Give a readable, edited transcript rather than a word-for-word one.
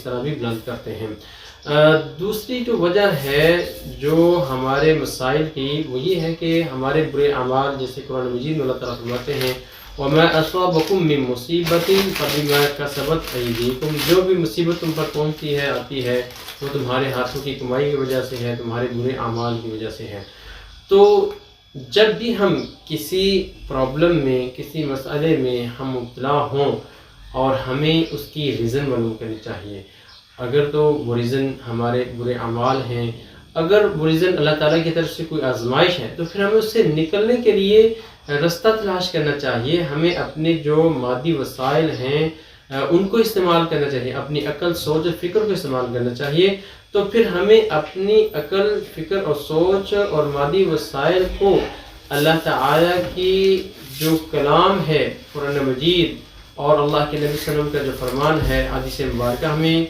اس طرح بھی بلند کرتے ہیں۔ دوسری جو وجہ ہے جو ہمارے مسائل کی، وہ یہ ہے کہ ہمارے برے اعمال، جیسے قرآن مجید میں اللہ تعالیٰ فرماتے ہیں وَمَا أَصَابَكُم مِّن مُّصِيبَةٍ فَبِمَا كَسَبَتْ أَيْدِيكُم، جو بھی مصیبت تم پر پہنچتی ہے، آتی ہے، وہ تمہارے ہاتھوں کی کمائی کی وجہ سے ہے، تمہارے برے اعمال کی وجہ سے ہے۔ تو جب بھی ہم کسی پرابلم میں، کسی مسئلے میں ہم مبتلا ہوں اور ہمیں اس کی ریزن معلوم کرنی چاہیے۔ اگر تو وہ ریزن ہمارے برے اعمال ہیں، اگر وہ ریزن اللہ تعالیٰ کی طرف سے کوئی آزمائش ہے، تو پھر ہمیں اس سے نکلنے کے لیے رستہ تلاش کرنا چاہیے۔ ہمیں اپنے جو مادی وسائل ہیں ان کو استعمال کرنا چاہیے، اپنی عقل، سوچ اور فکر کو استعمال کرنا چاہیے۔ تو پھر ہمیں اپنی عقل، فکر اور سوچ اور مادی وسائل کو اللہ تعالیٰ کی جو کلام ہے قرآن مجید اور اللہ کے نبی صلی اللہ علیہ وسلم کا جو فرمان ہے، حدیث مبارکہ، ہمیں